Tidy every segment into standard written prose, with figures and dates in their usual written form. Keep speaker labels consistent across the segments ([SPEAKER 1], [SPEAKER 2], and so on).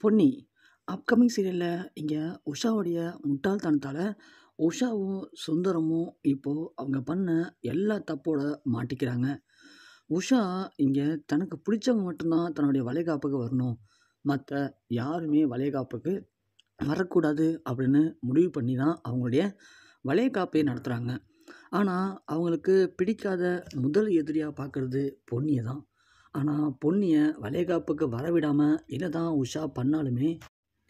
[SPEAKER 1] Ponni upcoming சீரியலில் இங்கே உஷாவுடைய முட்டாள்தனத்தால் உஷாவும் சுந்தரமும் இப்போது அவங்க பண்ண எல்லா தப்போட மாட்டிக்கிறாங்க. உஷா இங்கே தனக்கு பிடிச்சவங்க மட்டும்தான் தன்னுடைய வளைகாப்புக்கு வரணும், மற்ற யாருமே வளைகாப்புக்கு வரக்கூடாது அப்படின்னு முடிவு பண்ணி தான் அவங்களுடைய வளைகாப்பை நடத்துகிறாங்க. ஆனால் அவங்களுக்கு பிடிக்காத முதல் எதிரியாக பார்க்குறது பொன்னியை தான். ஆனால் பொன்னியை வளைகாப்புக்கு வரவிடாமல் என்ன தான் உஷா பண்ணாலுமே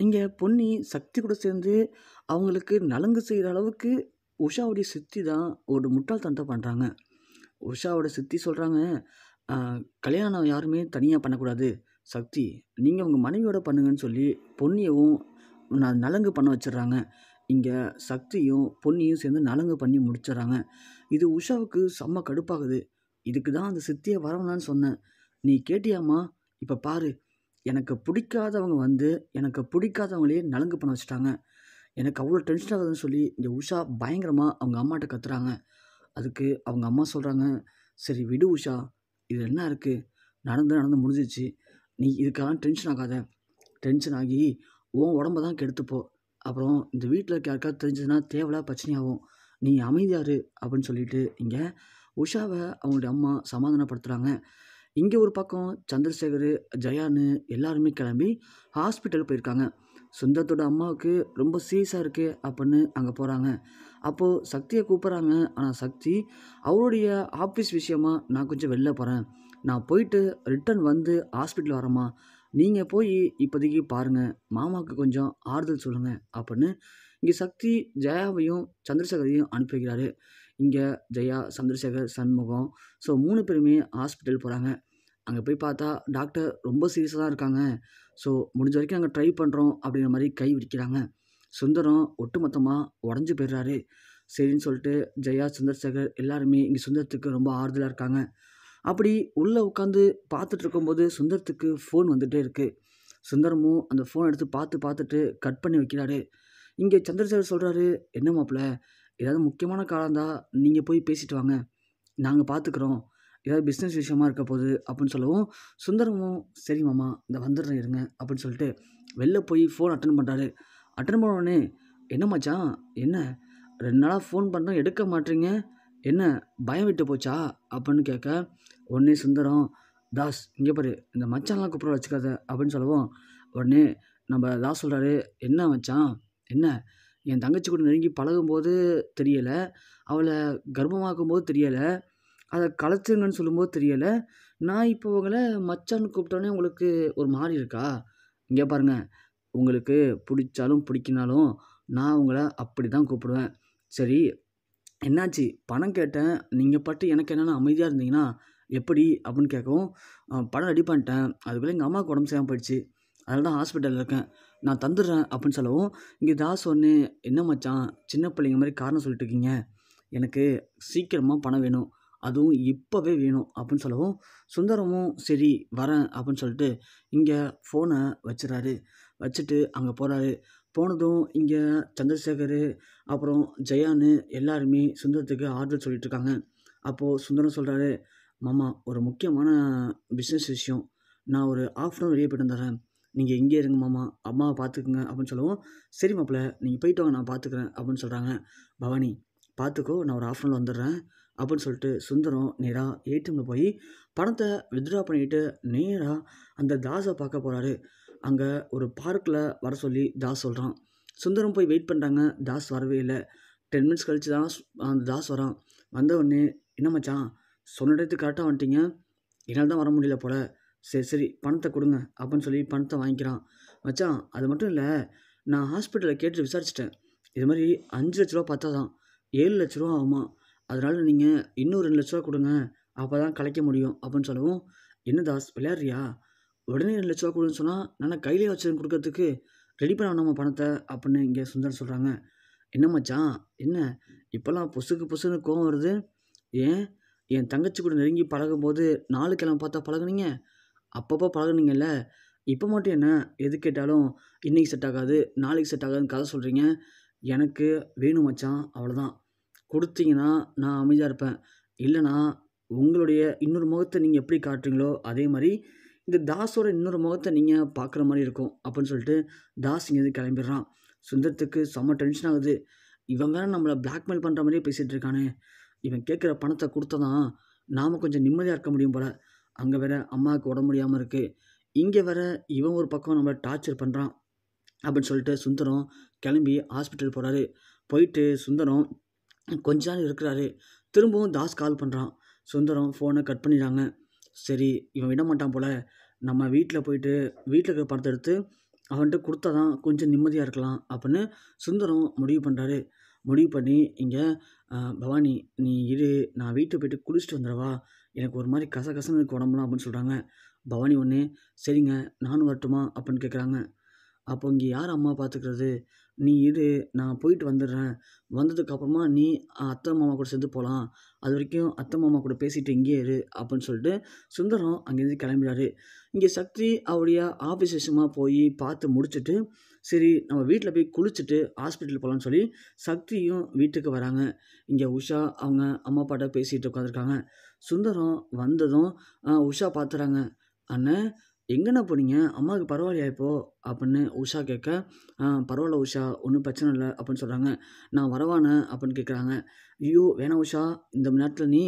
[SPEAKER 1] இங்கே பொன்னி சக்தி கூட சேர்ந்து அவங்களுக்கு நலங்கு செய்கிற அளவுக்கு உஷாவுடைய சித்தி தான் ஒரு முட்டாள்தனத்தை பண்ணுறாங்க. உஷாவோட சித்தி சொல்கிறாங்க, கல்யாணம் யாருமே தனியாக பண்ணக்கூடாது, சக்தி நீங்கள் உங்கள் மனைவியோட பண்ணுங்கன்னு சொல்லி பொன்னியவும் நலங்கு பண்ண வச்சிடுறாங்க. இங்கே சக்தியும் பொன்னியும் சேர்ந்து நலங்கு பண்ணி முடிச்சிடுறாங்க. இது உஷாவுக்கு செம்ம கடுப்பாகுது. இதுக்கு தான் அந்த சித்தியை வரவேணான்னு சொன்னேன், நீ கேட்டியாம்மா? இப்போ பாரு, எனக்கு பிடிக்காதவங்க வந்து எனக்கு பிடிக்காதவங்களே நலங்கு பண்ண வச்சுட்டாங்க, எனக்கு அவ்வளோ டென்ஷன் ஆகுதுன்னு சொல்லி இங்கே உஷா பயங்கரமாக அவங்க அம்மாட்ட கத்துறாங்க. அதுக்கு அவங்க அம்மா சொல்கிறாங்க, சரி விடு உஷா, இது என்ன இருக்குது, நடந்து முடிஞ்சிச்சு, நீ இதுக்காக டென்ஷன் ஆகாத, டென்ஷன் ஆகி உன் உடம்ப தான் கெடுத்துப்போ, அப்புறம் இந்த வீட்டில் இருக்க யாருக்காவது தெரிஞ்சதுன்னா தேவையில்லாத பிரச்சனையாகும், நீ அமைதியாரு அப்படின்னு சொல்லிட்டு இங்கே உஷாவை அவங்களுடைய அம்மா சமாதானப்படுத்துகிறாங்க. இங்கே ஒரு பக்கம் சந்திரசேகர், ஜெயான்னு எல்லாருமே கிளம்பி ஹாஸ்பிட்டல் போயிருக்காங்க. சுந்தரத்தோட அம்மாவுக்கு ரொம்ப சீரியஸாக இருக்குது அப்படின்னு அங்கே போகிறாங்க. அப்போது சக்தியை கூப்பிட்றாங்க. ஆனால் சக்தி அவருடைய ஆஃபீஸ் விஷயமா நான் கொஞ்சம் வெளில போகிறேன், நான் போயிட்டு ரிட்டர்ன் வந்து ஹாஸ்பிட்டல் வரேம்மா, நீங்கள் போய் இப்போதைக்கு பாருங்கள், மாமாவுக்கு கொஞ்சம் ஆறுதல் சொல்லுங்கள் அப்படின்னு இங்கே சக்தி ஜெயாவையும் சந்திரசேகரையும் அனுப்பி வைக்கிறாரு. இங்கே ஜெயா, சந்திரசேகர், சண்முகம் ஸோ 3 பேருமே ஹாஸ்பிட்டல் போகிறாங்க. அங்கே போய் பார்த்தா டாக்டர் ரொம்ப சீரியஸாக தான் இருக்காங்க. ஸோ முடிஞ்ச வரைக்கும் நாங்கள் ட்ரை பண்ணுறோம் அப்படிங்கிற மாதிரி கை விரிக்கிறாங்க. சுந்தரம் ஒட்டுமொத்தமாக உடஞ்சி போயிடுறாரு. சரின்னு சொல்லிட்டு ஜெயா, சந்திரசேகர் எல்லாருமே இங்கே சுந்தரத்துக்கு ரொம்ப ஆறுதலாக இருக்காங்க. அப்படி உள்ளே உட்காந்து பார்த்துட்டு இருக்கும்போது சுந்தரத்துக்கு ஃபோன் வந்துகிட்டே இருக்குது. சுந்தரமும் அந்த ஃபோன் எடுத்து பார்த்துட்டு கட் பண்ணி வைக்கிறாரு. இங்கே சந்திரசேகர் சொல்கிறாரு, என்ன மாப்பிள்ள, ஏதாவது முக்கியமான காலம் தான் நீங்கள் போய் பேசிட்டு வாங்க, நாங்கள் பார்த்துக்குறோம், ஏதாவது பிஸ்னஸ் விஷயமா இருக்க போகுது அப்படின்னு சொல்லவும் சுந்தரமும் சரி மாமா இந்த வந்துடுறேன் இருங்க அப்படின்னு சொல்லிட்டு வெளில போய் ஃபோன் அட்டன் பண்ணுறாரு. அட்டன் பண்ண உடனே, என்ன மச்சான், என்ன 2 நாளாக ஃபோன் பண்ணுறோம் எடுக்க மாட்டீங்க, என்ன பயம் விட்டு போச்சா அப்படின்னு கேட்க உடனே சுந்தரம், தாஸ் இங்கே பாரு, இந்த மச்சான்லாம் கூப்பிட வச்சுக்காத அப்படின்னு சொல்லவும் உடனே நம்ம தாஸ் சொல்கிறாரு, என்ன மச்சான், என்ன என் தங்கச்சி கூட நெருங்கி பழகும்போது தெரியலை, அவளை கர்ப்பமாக்கும் போது தெரியலை, அதை கலைச்சுங்கன்னு சொல்லும்போது தெரியலை, நான் இப்போ உங்களை மச்சான்னு கூப்பிட்டோன்னே உங்களுக்கு ஒரு மாதிரி இருக்கா? இங்கே பாருங்கள், உங்களுக்கு பிடிச்சாலும் பிடிக்கினாலும் நான் உங்களை அப்படி தான் கூப்பிடுவேன். சரி என்னாச்சு, பணம் கேட்டேன், நீங்கள் பாட்டு எனக்கு என்னென்னா அமைதியாக இருந்தீங்கன்னா எப்படி அப்படின்னு கேட்கவும், பணம் ரெடி பண்ணிட்டேன், அதுக்குள்ளே எங்கள் அம்மாவுக்கு உடம்பு சரியாமல் போயிடுச்சு, அதனால தான் ஹாஸ்பிட்டலில் இருக்கேன், நான் தந்துடுறேன் அப்படின்னு சொல்லவும் இங்கே தாஸ் ஒன்று, என்ன மச்சான் சின்ன பிள்ளைங்க மாதிரி காரணம் சொல்லிட்டு இருக்கீங்க, எனக்கு சீக்கிரமாக பணம் வேணும், அதுவும் இப்போவே வேணும் அப்படின்னு சொல்லவும் சுந்தரமும் சரி வரேன் அப்படின்னு சொல்லிட்டு இங்கே ஃபோனை வச்சுறாரு. வச்சுட்டு அங்கே போகிறாரு. போனதும் இங்கே சந்திரசேகர் அப்புறம் ஜெயான்னு எல்லாருமே சுந்தரத்துக்கு ஆறுதல் சொல்லிட்டு இருக்காங்க. அப்போது சுந்தரம் சொல்கிறாரு, மாமா ஒரு முக்கியமான பிஸ்னஸ் விஷயம், நான் ஒரு ½ அன் வெளியே போய்ட்டு வந்துடுறேன், நீங்கள் இங்கே இருங்க மாமா, அம்மாவை பார்த்துக்குங்க அப்படின்னு சொல்லவும் சரி மாப்பிள்ள நீங்கள் போயிட்டு வாங்க நான் பார்த்துக்குறேன் அப்படின்னு சொல்கிறாங்க. பவானி பார்த்துக்கோ, நான் ஒரு ½ அன் வந்துடுறேன் அப்படின்னு சொல்லிட்டு சுந்தரம் நேராக ஏடிஎம்மில் போய் பணத்தை வித்ட்ரா பண்ணிவிட்டு நேராக அந்த தாஸை பார்க்க போகிறாரு. அங்கே ஒரு பார்க்கில் வர சொல்லி தாஸ் சொல்கிறான். சுந்தரம் போய் வெயிட் பண்ணுறாங்க, தாஸ் வரவே இல்லை. 10 மினிட்ஸ் கழிச்சு தான் அந்த தாஸ் வரான். வந்தவுடனே, என்ன மச்சான் சொன்ன இடத்துக்கு கரெக்டாக வந்துட்டீங்க, என்னால் தான் வர முடியல போல், சரி பணத்தை கொடுங்க அப்படின்னு சொல்லி பணத்தை வாங்கிக்கிறான். மச்சான் அது மட்டும் இல்லை, நான் ஹாஸ்பிட்டலில் கேட்டு விசாரிச்சிட்டேன், இது மாதிரி 5 லட்ச ரூபா பார்த்தா தான் 7 லட்ச ரூபா ஆகுமா, அதனால் நீங்கள் இன்னும் 2 லட்ச ரூபா கொடுங்க, அப்போ தான் கலைக்க முடியும் அப்படின்னு சொல்லவும், என்ன தாஸ் விளையாடுறியா, உடனே 2 லட்ச ரூபா கொடுன்னு சொன்னால் நான் கையிலே வச்சு கொடுக்கறதுக்கு ரெடி பண்ண வேணாமா பணத்தை அப்படின்னு இங்கே சுந்தரம் சொல்கிறாங்க. என்ன மச்சான், என்ன இப்போல்லாம் பொசுக்குன்னு கோவம் வருது, ஏன் என் தங்கச்சி கூட நெருங்கி பழகும்போது 4 கிழமை பார்த்தா பழகுனீங்க, அப்பப்போ பழகுனீங்கல்ல, இப்போ மட்டும் என்ன எது கேட்டாலும் இன்றைக்கி செட் ஆகாது நாளைக்கு செட் ஆகாதுன்னு கதை சொல்கிறீங்க, எனக்கு வேணும் மச்சான், அவ்வளோதான், கொடுத்தீங்கன்னா நான் அமைதியாக இருப்பேன், இல்லைனா உங்களுடைய இன்னொரு முகத்தை நீங்கள் எப்படி காட்டுறீங்களோ அதே மாதிரி இந்த தாஸோட இன்னொரு முகத்தை நீங்கள் பார்க்குற மாதிரி இருக்கும் அப்படின்னு சொல்லிட்டு தாஸ் இங்கேருந்து கிளம்பிடுறான். சுந்தரத்துக்கு செம்ம டென்ஷன் ஆகுது. இவன் வேற நம்மளை பிளாக்மெயில் பண்ணுற மாதிரியே பேசிகிட்டு இருக்கானே, இவன் கேட்குற பணத்தை கொடுத்தா தான் நாம் கொஞ்சம் நிம்மதியாக இருக்க முடியும் போல். அங்கே வேற அம்மாவுக்கு உடம்பு முடியாமல் இருக்குது, இங்கே வேற இவன் ஒரு பக்கம் நம்மளை டார்ச்சர் பண்ணுறான் அப்படின்னு சொல்லிட்டு சுந்தரம் கிளம்பி ஹாஸ்பிட்டல் போகிறாரு. போயிட்டு சுந்தரம் கொஞ்ச நாள் இருக்கிறாரு. திரும்பவும் தாஸ் கால் பண்ணுறான். சுந்தரம் ஃபோனை கட் பண்ணிடுறாங்க. சரி, இவன் விட மாட்டான் போல், நம்ம வீட்டில் போயிட்டு வீட்டில் இருக்கிற படத்தை எடுத்து அவன்கிட்ட கொடுத்தா தான் கொஞ்சம் நிம்மதியாக இருக்கலாம் அப்படின்னு சுந்தரம் முடிவு பண்ணுறாரு. முடிவு பண்ணி இங்கே பவானி நீ இரு, நான் வீட்டுக்கு போய்ட்டு குளிச்சுட்டு வந்துடவா, எனக்கு ஒரு மாதிரி கசகசன்னு இருக்கு உடம்புலாம் அப்படின்னு சொல்கிறாங்க. பவானி ஒன்று சரிங்க நானும் வரட்டுமா அப்படின்னு கேட்குறாங்க. அப்போ இங்கே யார் அம்மா பார்த்துக்கிறது, நீ இரு நான் போயிட்டு வந்துடுறேன், வந்ததுக்கப்புறமா நீ அத்தை மாமா கூட சேர்ந்து போகலாம், அது வரைக்கும் அத்தை மாமா கூட பேசிட்டு இங்கேயே இரு அப்படின்னு சொல்லிட்டு சுந்தரம் அங்கேருந்து கிளம்பிடாரு. இங்கே சக்தி அவருடைய ஆஃபீஸ் விஷயமாக போய் பார்த்து முடிச்சுட்டு சரி நம்ம வீட்டில் போய் குளிச்சுட்டு ஹாஸ்பிட்டல் போகலான்னு சொல்லி சக்தியும் வீட்டுக்கு வராங்க. இங்கே உஷா அவங்க அம்மா அப்பாட்ட பேசிகிட்டு உட்காந்துருக்காங்க. சுந்தரம் வந்ததும் உஷா பார்த்துறாங்க. அண்ணன் எங்கண்ணா போனீங்க, அம்மாவுக்கு பரவாயில்லையா இப்போது அப்படின்னு உஷா கேட்க, பரவாயில்ல உஷா ஒன்றும் பிரச்சனை இல்லை அப்படின்னு சொல்கிறாங்க. நான் வரவானே அப்படின்னு கேட்குறாங்க. ஐயோ வேணாம் உஷா, இந்த நேரத்தில் நீ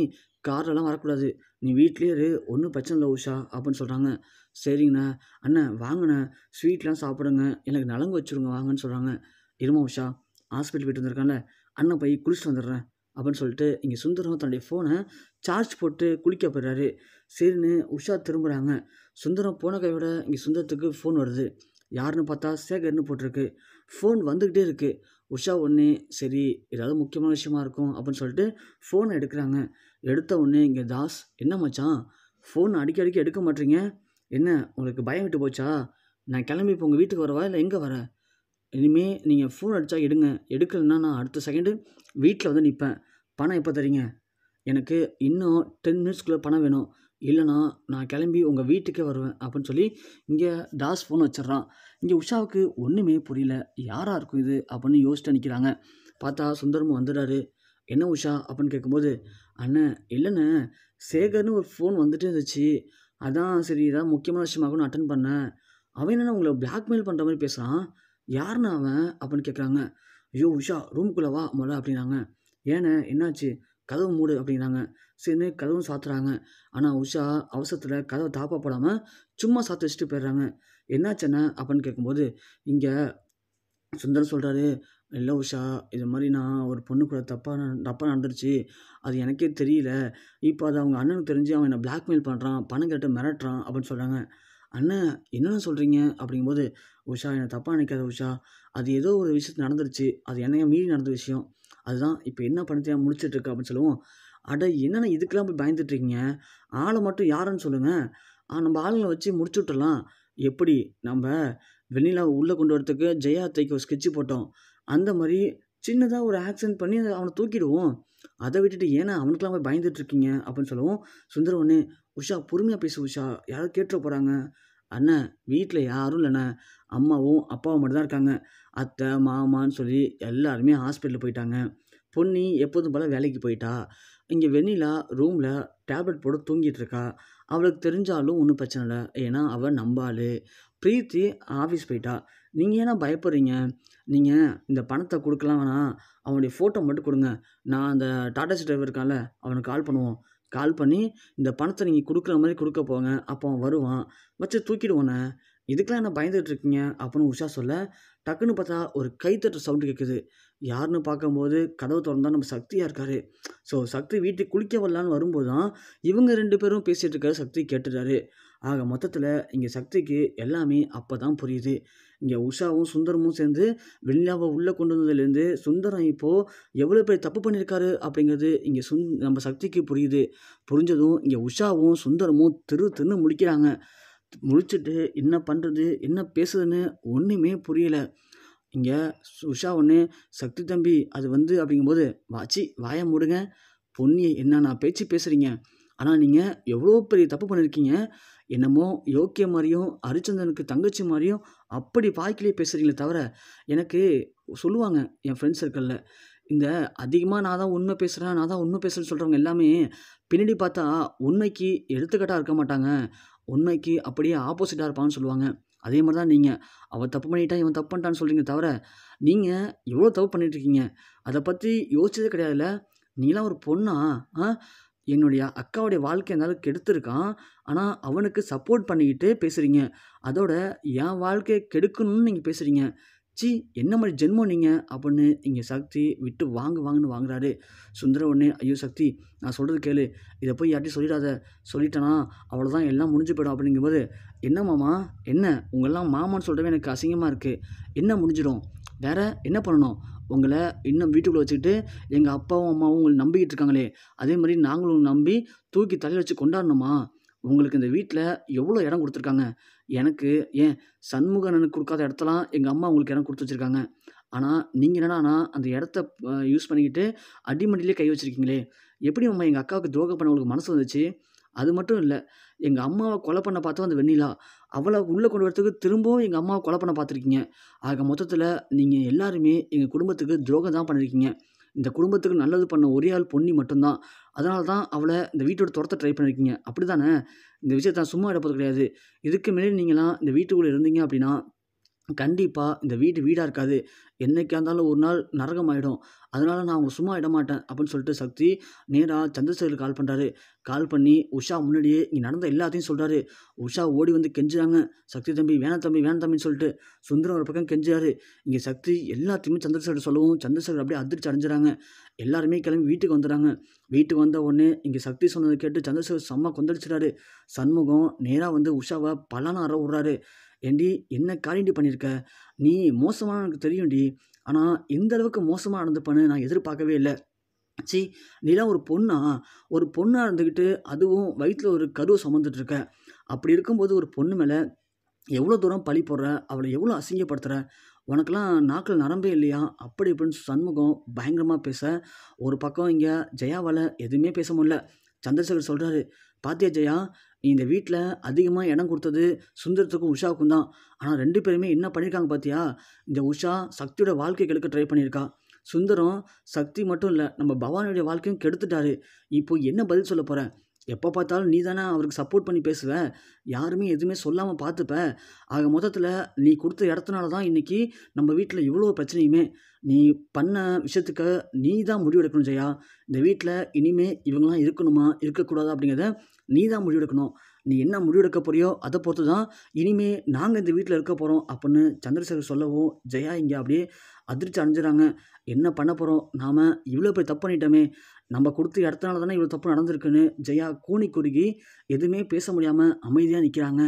[SPEAKER 1] கார்லலாம் வரக்கூடாது, நீ வீட்லேயே இரு, ஒன்றும் பிரச்சனை இல்லை உஷா அப்படின்னு சொல்கிறாங்க. சரிங்கண்ணா, அண்ணன் வாங்கண்ணே ஸ்வீட்லாம் சாப்பிடுங்க, எனக்கு நலங்கு வச்சுருங்க வாங்கன்னு சொல்கிறாங்க. இருமா உஷா, ஹாஸ்பிட்டல் போய்ட்டு வந்திருக்கான்ல, அண்ணன் போய் குளிச்சுட்டு வந்துடுறேன் அப்படின்னு சொல்லிட்டு இங்கே சுந்தரம் தன்னுடைய ஃபோனை சார்ஜ் போட்டு குளிக்க போயிடுறாரு. சரின்னு உஷா திரும்புகிறாங்க. சுந்தரம் போன கையோட இங்கே சுந்தரத்துக்கு ஃபோன் வருது. யாருன்னு பார்த்தா சேகர்னு போட்டிருக்கு. ஃபோன் வந்துக்கிட்டே இருக்குது. உஷா ஒன்றே சரி ஏதாவது முக்கியமான விஷயமா இருக்கும் அப்படின்னு சொல்லிட்டு ஃபோனை எடுக்கிறாங்க. எடுத்த உடனே இங்கே தாஸ், என்ன மச்சான் ஃபோன் அடிக்கடி எடுக்க மாட்டீங்க, என்ன உங்களுக்கு பயம் விட்டு போச்சா, நான் கிளம்பி இப்போ உங்கள் வீட்டுக்கு வரவா இல்லை எங்கே வர, இனிமேல் நீங்கள் ஃபோன் அடித்தா எடுங்க, எடுக்கலைன்னா நான் அடுத்த செகண்டு வீட்டில் வந்து நிற்பேன், பணம் எப்போ தரீங்க, எனக்கு இன்னும் 10 மினிட்ஸ்க்குள்ளே பணம் வேணும், இல்லைனா நான் கிளம்பி உங்கள் வீட்டுக்கே வருவேன் அப்படின்னு சொல்லி இங்கே தாஸ் ஃபோன் வச்சிட்றான். இங்கே உஷாவுக்கு ஒன்றுமே புரியல, யாராக இருக்கும் இது அப்படின்னு யோசிச்சுட்டு நிற்கிறாங்க. பார்த்தா சுந்தரமும் வந்துடுறாரு. என்ன உஷா அப்படின்னு கேட்கும்போது, அண்ணன் இல்லைண்ணே சேகர்னு ஒரு ஃபோன் வந்துட்டே இருந்துச்சு, அதான் சரி ஏதாவது முக்கியமான விஷயமாக நான் அட்டன் பண்ணேன், அவன் என்னென்னா உங்களை பிளாக்மெயில் பண்ணுற மாதிரி பேசுகிறான், யாருண்ணா அவன் அப்படின்னு கேட்குறாங்க. ஐயோ உஷா ரூமுக்குள்ளே வா முதல்ல அப்படின்னாங்க. ஏண்ணே என்னாச்சு, கதவு மூடு அப்படிங்கிறாங்க. சரின்னு கதவும் சாத்துறாங்க. ஆனால் உஷா அவசரத்தில் கதவை தாப்பா போடாமல் சும்மா சாத்து வச்சுட்டு போயிடுறாங்க. என்னாச்சுண்ணே அப்படின்னு கேட்கும்போது இங்கே சுந்தரம் சொல்கிறாரு, இல்லை உஷா இது மாதிரி நான் ஒரு பொண்ணு கூட தப்பாக நடந்துருச்சு, அது எனக்கே தெரியல, இப்போ அது அவங்க அண்ணனுக்கு தெரிஞ்சு அவன் என்னை பிளாக்மெயில் பண்ணுறான், பணம் கேட்டு மிரட்டுறான் அப்படின்னு சொல்கிறாங்க. அண்ணன் என்னென்ன சொல்கிறீங்க அப்படிங்கும்போது, உஷா என்னை தப்பாக நினைக்காத உஷா, அது ஏதோ ஒரு விஷயத்து நடந்துருச்சு, அது என்னைய மீறி நடந்த விஷயம், அதுதான் இப்போ என்ன பண்ணிட்டு முடிச்சிட்ருக்கு அப்படின்னு சொல்லுவோம். அட என்னென்ன இதுக்கெல்லாம் போய் பயந்துட்டுருக்கீங்க, ஆளை மட்டும் யாருன்னு சொல்லுங்கள், நம்ம ஆளுங்களை வச்சு முடிச்சு விட்டுறலாம். எப்படி நம்ம வெண்ணிலாவை உள்ளே கொண்டு வரத்துக்கு ஜெயா அத்தைக்கு ஒரு ஸ்கெட்சு போட்டோம், அந்த மாதிரி சின்னதாக ஒரு ஆக்சிடென்ட் பண்ணி அவனை தூக்கிடுவோம், அதை விட்டுட்டு ஏன்னா அவனுக்கெல்லாம் போய் பயந்துட்டுருக்கீங்க அப்படின்னு சொல்லுவோம். சுந்தரம் ஒன்று, உஷா பொறுமையாக பேசு உஷா, யாரும் கேட்டுற போகிறாங்க, அண்ணன் வீட்டில் யாரும் இல்லைண்ணே, அம்மாவும் அப்பாவும் மட்டும் தான் இருக்காங்க, அத்தை மாமான்னு சொல்லி எல்லாருமே ஹாஸ்பிட்டலில் போயிட்டாங்க, பொன்னி எப்போதும் போல் வேலைக்கு போயிட்டா, இங்கே வெண்ணிலா ரூமில் டேப்லெட் போட்டு தூங்கிட்டு இருக்கா, அவளுக்கு தெரிஞ்சாலும் ஒன்றும் பிரச்சனை இல்லை, ஏன்னா அவள் நம்பாள், பிரீத்தி ஆஃபீஸ் போயிட்டா, நீங்கள் ஏன்னா பயப்படுறீங்க, நீங்கள் இந்த பணத்தை கொடுக்கலாம் வேணாம், அவனுடைய ஃபோட்டோ மட்டும் கொடுங்க, நான் அந்த டாடா டிரைவர் இருக்கான்ல அவனுக்கு கால் பண்ணுவோம், கால் பண்ணி இந்த பணத்தை நீங்கள் கொடுக்குற மாதிரி கொடுக்க போங்க, அப்போ அவன் வருவான், வச்சு தூக்கிடுவோண்ணே, இதுக்கெலாம் என்ன பயந்துட்டுருக்கீங்க அப்படின்னு உஷா சொல்ல, டக்குன்னு பார்த்தா ஒரு கைத்தட்டு சவுண்டு கேட்குது. யாருன்னு பார்க்கும்போது கதவு திறந்தா நம்ம சக்தியாக இருக்கார். ஸோ சக்தி வீட்டுக்கு குளிக்க வரலான்னு வரும்போது தான் இவங்க 2 பேரும் பேசிகிட்டு இருக்காரு. சக்தி கேட்டுட்டாரு. ஆக மொத்தத்தில் இங்கே சக்திக்கு எல்லாமே அப்போ தான் புரியுது. இங்கே உஷாவும் சுந்தரமும் சேர்ந்து வெண்ணிலாவை உள்ளே கொண்டு வந்ததுலேருந்து சுந்தரம் இப்போது எவ்வளோ பேர் தப்பு பண்ணியிருக்காரு அப்படிங்கிறது இங்கே நம்ம சக்திக்கு புரியுது. புரிஞ்சதும் இங்கே உஷாவும் சுந்தரமும் திரு முழிக்கிறாங்க. முழிச்சுட்டு என்ன பண்ணுறது என்ன பேசுதுன்னு ஒன்றுமே புரியலை. இங்கே உஷா ஒன்று, சக்தி தம்பி அது அப்படிங்கும்போது, வாயை மூடுங்க, பொன்னி என்னென்ன பேச்சு பேசுகிறீங்க, ஆனால் நீங்கள் எவ்வளோ பெரிய தப்பு பண்ணியிருக்கீங்க, என்னமோ யோக்கிய மாதிரியும் ஹரிச்சந்திரனுக்கு தங்கச்சி மாதிரியும் அப்படி வாய்க்கிலே பேசுகிறீங்களே தவிர, எனக்கு சொல்லுவாங்க என் ஃப்ரெண்ட்ஸ் சர்க்கிளில், இந்த அதிகமாக நான் தான் உண்மை பேசுகிறேன்னு சொல்கிறவங்க எல்லாமே பின்னாடி பார்த்தா உண்மைக்கு எடுத்துக்காட்டாக இருக்க மாட்டாங்க, உண்மைக்கு அப்படியே ஆப்போசிட்டா இருப்பான்னு சொல்லுவாங்க. அதே மாரி தான் நீங்க. அவ தப்பு பண்ணிட்டா, இவன் தப்பு பண்ணிட்டான்னு சொல்றீங்க தவிர, நீங்க எவ்வளோ தப்பு பண்ணிட்டு இருக்கீங்க. அத பத்தி யோசிச்சதே கிடையாதுல்ல. நீலாம் ஒரு பொண்ணா? ஆ? என்னுடைய அக்காவுடைய வாழ்க்கைய அந்த ஆளு கெடுத்திருக்கான். ஆனா, அவனுக்கு சப்போர்ட் பண்ணிக்கிட்டு பேசுறீங்க. அதோட என் வாழ்க்கைய கெடுக்கணும்னு நீங்க பேசுறீங்க. ச்சீ! என்ன மாரி ஜென்மம் நீங்க? அப்படின்னு இங்க சக்தி விட்டு வாங்குன்னு வாங்குறாரு. சுந்தரம் உடனே, ஐயோ! சக்தி நான் சொல்றது கேளு. இத போய் யார்ட்டயும் சொல்லிடாத. சொல்லிட்டனா அவ்வளோதான் எல்லாம் முடிஞ்சு போயிடும் அப்படிங்கும்போது, என்ன மாமா? என்ன? உங்களலாம் மாமான்னு சொல்றவே எனக்கு அசிங்கமா இருக்கு. என்ன முடிஞ்சிடும்? வேற என்ன பண்ணணும்? உங்கள இன்னும் வீட்டுக்குள்ள வச்சுக்கிட்டு எங்க அப்பாவும், அம்மாவும் உங்கள நம்பிக்கிட்டு இருக்காங்களே, அதே மாரி நாங்களும் நம்பி தூக்கி தலையில வச்சு கொண்டாடணுமா? உங்களுக்கு இந்த வீட்ல எவ்வளோ இடம் குடுத்துருக்காங்க. எனக்கு ஏன் சண்முக அண்ணனுக்கு குடுக்காத இடத்தலாம் எங்க அம்மா உங்களுக்கு இடம் குடுத்து வச்சிருக்காங்க. ஆனா, நீங்க என்னடான்னா அந்த இடத்த யூஸ் பண்ணிக்கிட்டு அடிமடியிலே கை வச்சிருக்கீங்களே! எப்படி மாமா எங்க அக்காவுக்கு துரோகம் பண்ண உங்களுக்கு மனசு வந்துச்சு? அது மட்டும் இல்ல. எங்க அம்மாவ கொலை பண்ண பார்த்தவ அந்த வெண்ணிலா. அவள உள்ள கொண்டு வரதுக்கு திரும்பவும் எங்க அம்மாவ கொலை பண்ண பார்த்துருக்கீங்க. ஆக மொத்தத்தில நீங்க எல்லாருமே எங்க குடும்பத்துக்கு துரோகம் தான் பண்ணியிருக்கீங்க. இந்த குடும்பத்துக்கு நல்லது பண்ண ஒரே ஆள் பொன்னி மட்டும் தான். அதனால தான் அவள இந்த வீட்ட விட்டு தொரத்த ட்ரை பண்ணியிருக்கீங்க. அப்படிதானே? இந்த விஷயத்த நான் சும்மா விட போறது கிடையாது. இதுக்கு மேலே நீங்கலாம் இந்த வீட்டுக்குள்ள இருந்தீங்க அப்படின்னா, கண்டிப்பா இந்த வீடு வீடா இருக்காது. என்னைக்கா இருந்தாலும் ஒரு நாள் நரகமாயிடும். அதனால நான் உங்கள சும்மா விடமாட்டேன் அப்படின்னு சொல்லிட்டு சக்தி நேரா சந்திரசேகருக்கு கால் பண்றாரு. கால் பண்ணி உஷா முன்னாடியே இங்க நடந்த எல்லாத்தையும் சொல்றாரு. உஷா ஓடி வந்து கெஞ்சுறாங்க. "சக்தி தம்பி, வேணாம் தம்பி, வேணாம் தம்பின்னு" சொல்லிட்டு. சுந்தரம் ஒரு பக்கம் கெஞ்சுறாரு. இங்க சக்தி எல்லாத்தையுமே சந்திரசேகர்ட்ட சொல்லவும், சந்திரசேகர் அப்படியே அதிர்ச்சி அடைஞ்சுறாங்க. எல்லாருமே கிளம்பி வீட்டுக்கு வந்துடுறாங்க. வீட்டுக்கு வந்த உடனே இங்க சக்தி சொன்னத கேட்டு சந்திரசேகர் செம்ம கொந்தளிச்சுட்டாரு. சண்முகம் நேரா வந்து உஷாவ பலான அற விடுறாரு. "ஏன்டி என்ன காரியம்டி பண்ணியிருக்க? நீ மோசமானவன்னு எனக்கு தெரியும்டி. ஆனா இந்த அளவுக்கு மோசமா நடந்துப்பன்னு நான் எதிர்பார்க்கவே இல்ல. ச்சீ! நீலாம் ஒரு பொண்ணா? ஒரு பொண்ணா இருந்துகிட்டு அதுவும் வயித்துல ஒரு கருவ சுமந்துட்டு இருக்க. அப்படி இருக்கும்போது ஒரு பொண்ணு மேல எவ்வளோ தூரம் பழி போடுற? அவள எவ்வளோ அசிங்கப்படுத்துற? உனக்கெல்லாம் நாக்குல நரம்பே இல்லையா?" அப்படி இப்படின்னு சண்முகம் பயங்கரமா பேச, ஒரு பக்கம் இங்க ஜெயாவால எதுவுமே பேச முடியல. சந்திரசேகர் சொல்றாரு, "பாத்தியா ஜெயா, நீ இந்த வீட்ல அதிகமா இடம் குடுத்தது சுந்தரத்துக்கும், உஷாவுக்கும் தான். ஆனா 2 பேருமே என்ன பண்ணியிருக்காங்க பாத்தியா? இந்த உஷா சக்தியோட வாழ்க்கைய கெடுக்க ட்ரை பண்ணியிருக்கா. சுந்தரம் சக்தி மட்டும் இல்ல, நம்ம பவானியோட வாழ்க்கையும் கெடுத்துட்டாரு. இப்போ என்ன பதில் சொல்லப் போற? எப்ப பார்த்தாலும் நீ தானே அவருக்கு சப்போர்ட் பண்ணி பேசுவ. யாருமே எதுவுமே சொல்லாம பார்த்துப்ப. ஆக மொத்தத்தில நீ குடுத்த இடத்துனால தான் இன்னைக்கு நம்ம வீட்ல இவ்வளோ பிரச்சனையுமே. நீ பண்ண விஷயத்துக்கு நீ தான் முடிவெடுக்கணும் ஜெயா. இந்த வீட்ல இனிமே இவங்கலாம் இருக்கணுமா? இருக்கக்கூடாதா? அப்படிங்கிறத நீ தான் முடிவெடுக்கணும். நீ என்ன முடிவெடுக்க போறியோ அத பொறுத்து தான் இனிமே நாங்க இந்த வீட்ல இருக்க போறோம்." அப்படின்னு சந்திரசேகர் சொல்லவும், ஜெயா இங்க அப்படியே அதிர்ச்சி அடைஞ்சுறாங்க. என்ன பண்ண போறோம்? நாம இவ்வளோ பெரிய தப்பு பண்ணிட்டோமே! நம்ம குடுத்த இடத்துனால தானே இவ்வளோ தப்பு நடந்திருக்குன்னு ஜெயா கூனி குறுகி எதுவுமே பேச முடியாம அமைதியா நிக்கிறாங்க.